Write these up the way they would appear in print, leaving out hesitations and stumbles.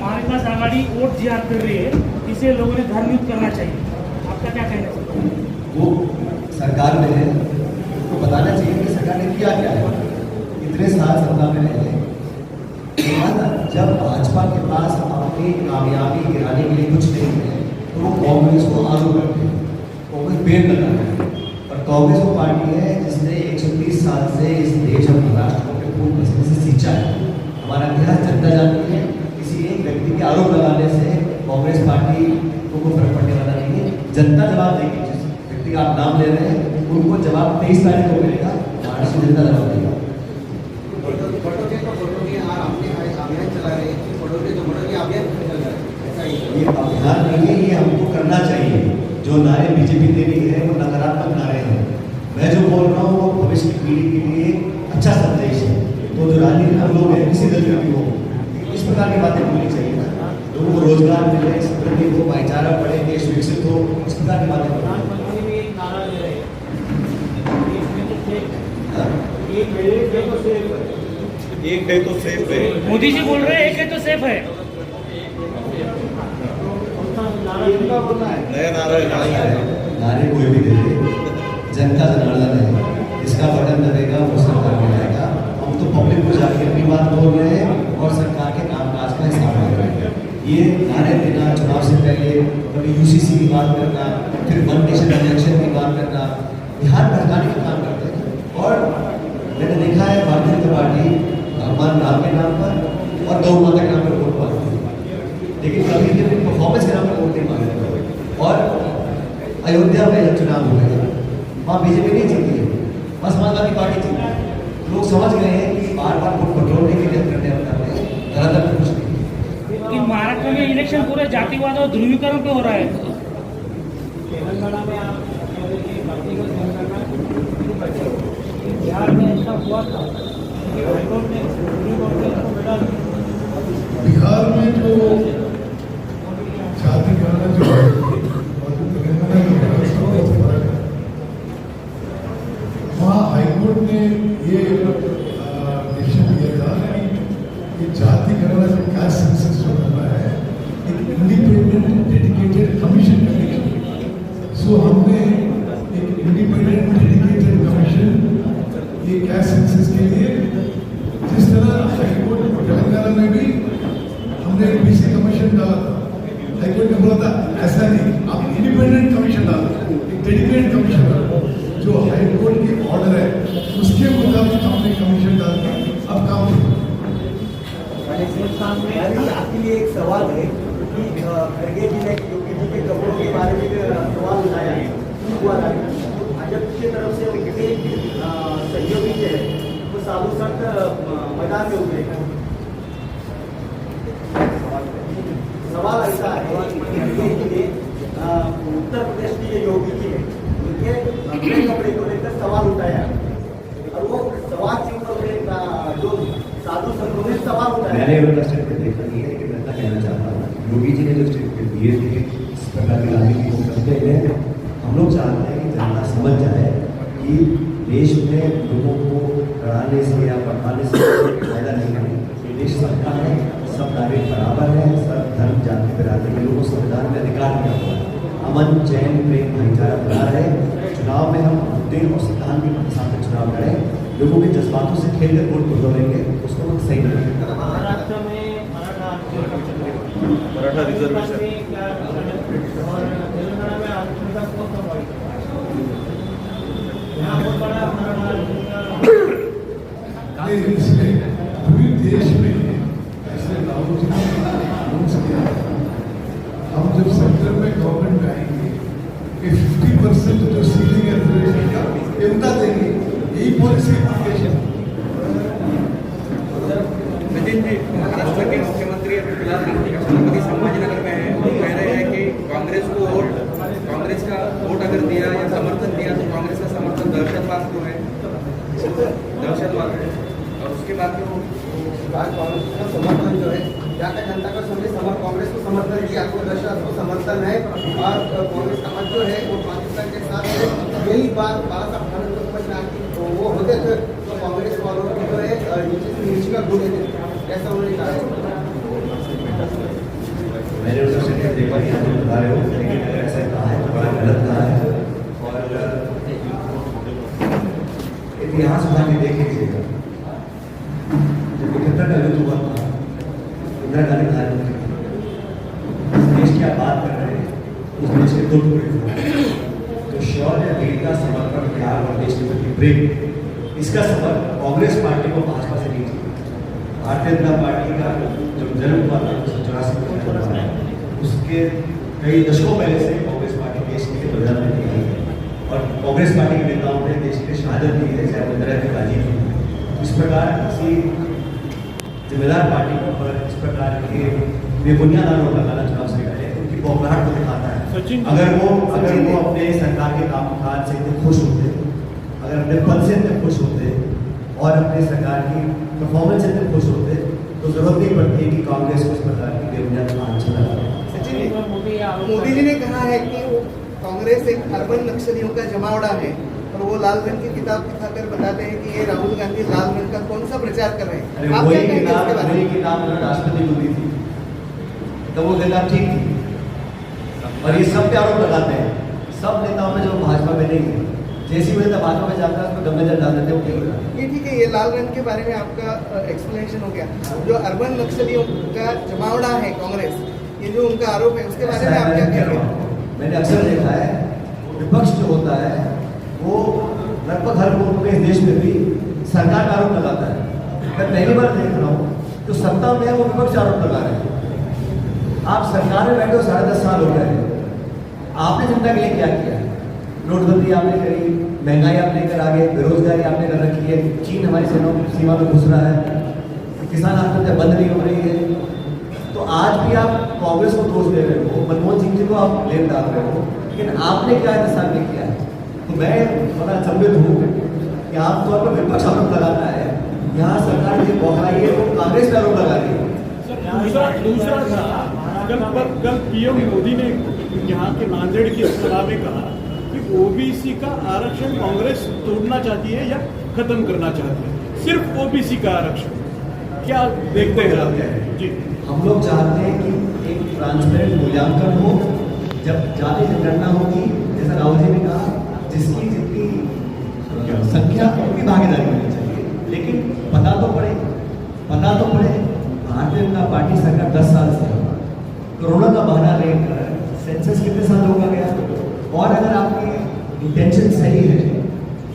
Mahavikas Aghadi vote जिहाद कर रही है, इसे लोगों ने धर्मयुद्ध करना चाहिए, आपका क्या कहना चाहिए? वो सरकार में है तो बताना चाहिए कि सरकार ने किया क्या है। इतने साल सत्ता में रहे, जब भाजपा के पास अपनी कामयाबी गिराने के लिए कुछ नहीं है तो वो कांग्रेस को आरोप करते हैं, कांग्रेस पेड़ लगाता है। और कांग्रेस वो पार्टी है जिसने 130 साल से इस देश और राष्ट्र को खून पसीने से सींचा है। हमारा इतिहास जनता जानती है, किसी एक व्यक्ति के आरोप लगाने से कांग्रेस पार्टी को कोई फर्क पड़ने वाला नहीं है। जनता जवाब देगी, जिस व्यक्ति का आप नाम ले रहे हैं उनको जवाब 23 तारीख को मिलेगा, महाराष्ट्र जनता जवाब देगा। ये अभियान नहीं है, ये हमको करना चाहिए। जो नारे बीजेपी दे रही है वो नकारात्मक नारे हैं। मैं जो बोल रहा हूँ वो भविष्य की पीढ़ी के लिए अच्छा संदेश है। तो जो राजनीतिक लोग हैं, किसी दल में भी हो, इस प्रकार की बातें बोलनी चाहिए ना। लोगों को रोजगार मिले, समृद्धि हो, भाईचारा बढ़े, देश विकसित हो, इस प्रकार की बातें एक है तो सेफ है। मोदी जी बोल रहे हैं एक है तो सेफ है। नया नारा है। नारे कोई भी दे दे, जनता जनार्दन है, इसका बटन दबेगा वो सरकार में आएगा। हम तो पब्लिक को जाके अपनी बात बोल रहे हैं और सरकार के कामकाज का हिसाब ले रहे हैं। ये नारे देना, चुनाव से पहले कभी यूसीसी की बात करना, फिर वन नेशन इलेक्शन की बात करना, बिहार भड़काने का काम करते हैं। और मैंने देखा है भारतीय जनता पार्टी भगवान राम के नाम पर और गौ माता के नाम पर वोट मांगती है, लेकिन कभी भी अपनी परफॉर्मेंस के नाम पर वोट नहीं मांगते। और अयोध्या में जब चुनाव हुए वहाँ बीजेपी नहीं जीती है, बस समाजवादी पार्टी जीती है। लोग समझ गए हैं कि बार बार वोट कंट्रोल के लिए करने गलत कुछ नहीं। कि महाराष्ट्र में इलेक्शन पूरे जातिवाद और ध्रुवीकरण पे हो रहा है। तेलंगाना में आप बिहार में ऐसा हुआ था, बिहार में जो जाति गणना जो है और जो तेलंगाना में बहुत फर्क है। वहाँ हाईकोर्ट ने ये डिसीजन दिया था कि जाति गणना से कास्ट सेंसस जो करना है एक इंडिपेंडेंट डेडिकेटेड कमीशन करेगी। सो हमने एक इंडिपेंडेंट डेडिकेटेड कमीशन ये कास्ट सेंसस के लिए, जिस तरह हाईकोर्ट तेलंगाना में भी हमने एक बीसी कमीशन डाला था, हाईकोर्ट ने बोला था ऐसा नहीं, आप इंडिपेंडेंट कमीशन डालो, एक डेडिकेटेड कमीशन डालो। जो हाईकोर्ट की ऑर्डर है उसके मुताबिक हमने कमीशन डाल के अब काम आपके लिए एक सवाल है कि खड़गे जी ने यूपी के कपड़ों के बारे में सवाल उठाया हुआ था। भाजपा की तरफ से उनके सहयोगी जो है वो साधु संत मैदान में उतरे। सवाल ऐसा है कि उत्तर प्रदेश की ये योगी जी है, उनके अपने कपड़े को लेकर सवाल उठाया और वो सवाल के ऊपर जो साधु संतों ने सवाल उठाया। मैंने उनका स्टेटमेंट देखा नहीं है, लेकिन मैं कहना चाहता हूँ योगी जी ने जो स्टेटमेंट दिए थे इस प्रकार की राजनीति को करते हैं, हम लोग चाहते हैं कि जनता समझ जाए कि देश में लोगों को लड़ाने से या बढ़ाने से फायदा नहीं है। ये देश सबका है, सब नागरिक बराबर है, सब धर्म जाति बिरादरी के लोगों को संविधान में अधिकार दिया हुआ है। अमन चैन प्रेम भाईचारा बना रहे। चुनाव में हम मुद्दे और सिद्धांत के साथ चुनाव लड़ें, लोगों के जज्बातों से खेल कर वोट बदलेंगे, उसको हम सही नहीं। महाराष्ट्र में मराठा रिजर्वेशन और तेलंगाना में आरक्षण का कौन प्रभावित यहाँ बहुत बड़ा पूरे देश में ऐसे राहुल जी ने अनाउंस किया है। हम जब सेंटर में गवर्नमेंट में आएंगे कि 50% जो सीटिंग है रिजर्वेशन का देंगे, यही पॉलिसी एप्लीकेशन। नितिन जी, महाराष्ट्र के मुख्यमंत्री अभी फिलहाल छत्रपति संभाजीनगर में है। वो कह रहे हैं कि कांग्रेस का वोट अगर दिया या समर्थन दिया तो कांग्रेस का समर्थन दहशतवाद को है, दहशतवाद है। और उसके बाद कांग्रेस का समर्थन जो है यहाँ का जनता का कांग्रेस को समर्थन दिया तो दहशत को समर्थन है और कांग्रेस का मत जो है वो पाकिस्तान के साथ है। यही बात बाला साहब ठाकरे वो होते थे तो कांग्रेस वालों की जो है नीचे से नीचे का गुण है, ऐसा उन्होंने कहा है। उठा रहे हो, लेकिन अगर ऐसा कहा है तो बड़ा गलत कहा है। और इतिहास उठा के देख लीजिएगा, जब 71 का युद्ध हुआ था, इंदिरा गांधी प्रधानमंत्री थी। देश की आप बात कर रहे हैं, उस देश के 2 टुकड़े हुए, तो शौर्य, वीरता, समर्पण, त्याग और देश के प्रति प्रेम, इसका सफर कांग्रेस पार्टी को भाजपा से नहीं चाहिए। भारतीय जनता पार्टी का जो जन्म हुआ था 1984 में, उसके कई दशकों पहले से कांग्रेस पार्टी देश के लिए बलिदान देती है और कांग्रेस पार्टी के नेताओं ने देश के लिए शहादत दी है, चाहे वो इंदिरा गांधी थी। इस प्रकार किसी जिम्मेदार पार्टी के ऊपर इस प्रकार के बेबुनियाद आरोप लगाना चुनाव से पहले उनकी बौखलाहट को दिखाता है। अगर वो अपने सरकार के कामकाज से इतने खुश होते, अगर अपने पद से इतने खुश होते और अपने सरकार की परफॉर्मेंस से इतने खुश होते, तो जरूरत नहीं पड़ती कि कांग्रेस को इस प्रकार की बेबुनियाद आलोचना लगाए। मोदी जी ने कहा है कि वो कांग्रेस एक अर्बन नक्सलियों का जमावड़ा है, और वो लाल रंग की किताब दिखाकर बताते हैं कि ये राहुल गांधी लाल रंग का कौन सा प्रचार कर रहे हैं। अरे आप क्या वही कहेंगे इसके बारे में? किताब राष्ट्रपति को दी थी, तो वो किताब ठीक थी। और ये सब पे आरोप लगाते हैं, सब नेताओं में जो भाजपा में नहीं है, जैसी नेता भाजपा में जाता है उसको गंभीर डाल देते हैं। ये ठीक है, ये लाल रंग के बारे में आपका एक्सप्लेनेशन हो गया। जो अर्बन नक्सलियों का जमावड़ा है कांग्रेस, ये जो उनका आरोप है, उसके बारे में आप क्या कहेंगे? मैंने अक्सर देखा है, विपक्ष जो होता है वो लगभग हर मुल्क में, इस देश में भी सरकार का आरोप लगाता है। मैं पहली बार देख रहा हूँ तो सत्ता में है वो विपक्ष आरोप लगा रहे हैं। आप सरकार में बैठे हो 10.5 साल हो गए, आपने जनता के लिए क्या किया? नोटबंदी आपने करी, महंगाई आप लेकर आ गए, बेरोजगारी आपने कर रखी है, चीन हमारी सीमा में घुस रहा है, किसान आत्महत्या बंद नहीं हो रही है। तो आज भी आप कांग्रेस को दोष दे रहे हो, मनमोहन सिंह जी को आप ब्लेम डाल रहे हो, लेकिन आपने क्या इंतजाम नहीं किया है? तो मैं बड़ा अचंभित हूँ कि आमतौर पर विपक्ष आरोप लगाता है, यहाँ सरकार जो बौखलाई है वो कांग्रेस पे आरोप लगा रही है। दूसरा था कल पीएम मोदी ने यहाँ के नांदेड़ की सभा में कहा कि ओबीसी का आरक्षण कांग्रेस तोड़ना चाहती है या खत्म करना चाहती है, सिर्फ ओबीसी का आरक्षण। क्या देखते हैं आप? जी, हम लोग चाहते हैं कि एक ट्रांसपेरेंट मूल्यांकन हो, जब जाति जनगणना होगी, जैसा राहुल जी ने कहा, जिसकी जितनी संख्या उनकी भागीदारी होनी चाहिए, लेकिन पता तो पड़े। भारतीय जनता पार्टी सरकार 10 साल से कोरोना का बहाना लेकर सेंसस कितने साल होगा गया, और अगर आपकी इंटेंशन सही है,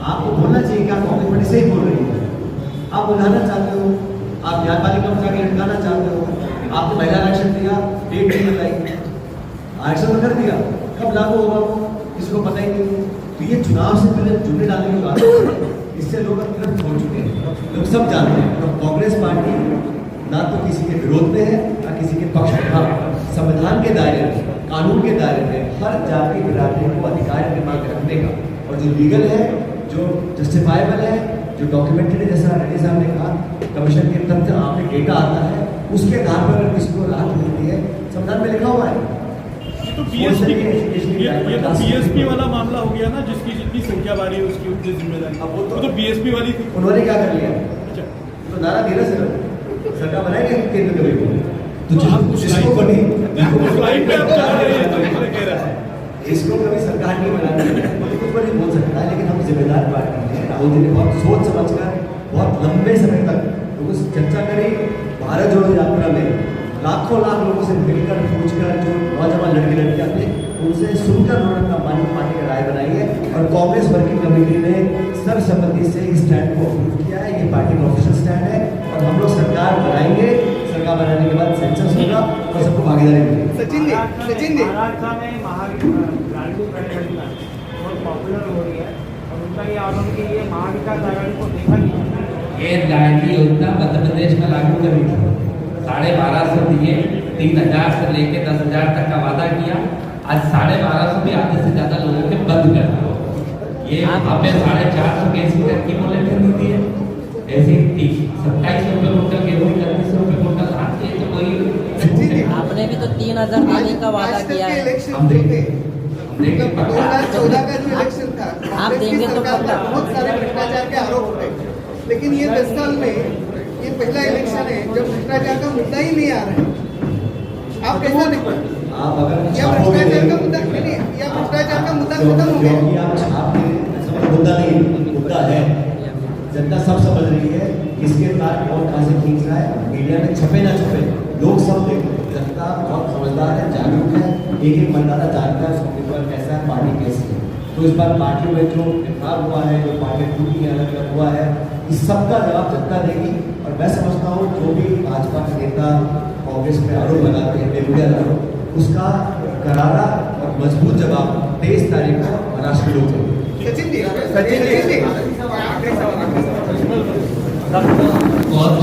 आपको बोलना चाहिए कि आप कांग्रेस पार्टी सही बोल रही है, आप बुलाना चाहते हो, आप न्यायपालिका में जाकर लटकाना चाहते हो, आपने महिला आरक्षण दिया, डेट नहीं बताई, आरक्षण तो कर दिया, कब लागू होगा वो किसी को पता ही नहीं। तो ये चुनाव से पहले चुनने डालने की बात है, इससे लोग तुरंत छोड़ चुके हैं, लोग सब जानते हैं। तो कांग्रेस पार्टी ना तो किसी के विरोध में है ना किसी के पक्ष में। हाँ, संविधान के दायरे में, कानून के दायरे में हर जाति बिरादरी को अधिकार के मांग रखने का, और जो लीगल है, जो जस्टिफाइबल है, जो डॉक्यूमेंटेड है, जैसा रेड्डी साहब ने कहा, कमीशन के तथ्य आपने डेटा आता है, उसके आधार पर अगर किसी को राहत मिलती है, संविधान में लिखा हुआ है। ये तो बीएसपी वाला मामला हो गया ना, जिसकी जितनी संख्या बारी है उसकी उनकी जिम्मेदारी। अब वो तो बीएसपी वाली थी। उन्होंने क्या कर लिया? अच्छा, तो नारा धीरे से सरकार बनाएंगे केंद्र कभी को, तो आपको जिसको कभी फ्लाइट पे आप चला रहे हैं, तो इसलिए कह रहा है इसको कभी सरकार नहीं बनानी है, कुछ पर नहीं बोल सकता है, लेकिन हम जिम्मेदार पार्टी हैं। राहुल जी ने बहुत सोच समझकर बहुत लंबे समय तक लोगों से चर्चा करी। भारत जोड़ो यात्रा में लाखों लाख लोगों से मिलकर पूछकर, जो नौजवान लड़के लड़कियां थे उनसे सुनकर उन्होंने अपनी पार्टी का राय बनाई है, और कांग्रेस वर्किंग कमेटी ने सर्वसम्मति से इस स्टैंड को अप्रूव किया है। ये पार्टी का ऑफिशियल स्टैंड है, और हम लोग सरकार बनाएंगे। सरकार बनाने के बाद सेंसस होगा और सबको भागीदारी मिलेगी। सचिन जी महाराष्ट्र में गाड़ी बहुत पॉपुलर हो रही है, और उनका ये आरोप है कि ये महाविकास आघाड़ी को देखा नहीं। ये लाडली योजना मध्य प्रदेश में लागू करी थी, 1250 दिए, 3000 से लेके 10,000 तक का वादा किया। आज 1250 भी आधे से ज्यादा लोगों के बंद कर दिया। ये आपने 450 कैसी टर्की बोले थे दी है, ऐसे 2700 रुपये कुंटल गेहूँ, 3100 रुपये कुंटल धान। ये तो कोई आपने भी तो 3000 देने का वादा किया है। इलेक्शन जो थे, 2014 का जो इलेक्शन था, आप देंगे तो सरकार पर बहुत सारे भ्रष्टाचार के आरोप होते, लेकिन ये 10 साल में ये पहला इलेक्शन है जब भ्रष्टाचार का मुद्दा ही नहीं आ रहा है। आप कैसा नहीं आप अगर या छापोगे भ्रष्टाचार का नहीं, मुद्दा नहीं, या भ्रष्टाचार का मुद्दा खत्म हो गया। क्योंकि आप छाप के ऐसा कोई मुद्दा नहीं, मुद्दा है। जनता सब समझ रही है किसके साथ कौन कहाँ से खींच रहा है। मीडिया में छपे ना छपे, लोग सब देख रहे हैं। जनता बहुत समझदार है, जागरूक है, एक एक मतदाता जानता है उसका उम्मीदवार कैसा है, पार्टी कैसी है। तो इस बार पार्टी में जो निखार हुआ है, जो पार्टी टूटी है, अलग अलग हुआ है, इस सबका जवाब जनता देगी। और मैं समझता हूँ जो भी भाजपा के नेता कांग्रेस पे आरोप लगाते हैं, बेबुनियाद आरोप, उसका करारा और मजबूत जवाब 23 तारीख को महाराष्ट्र के लोग देंगे। सचिन जी आखिरी सवाल बहुत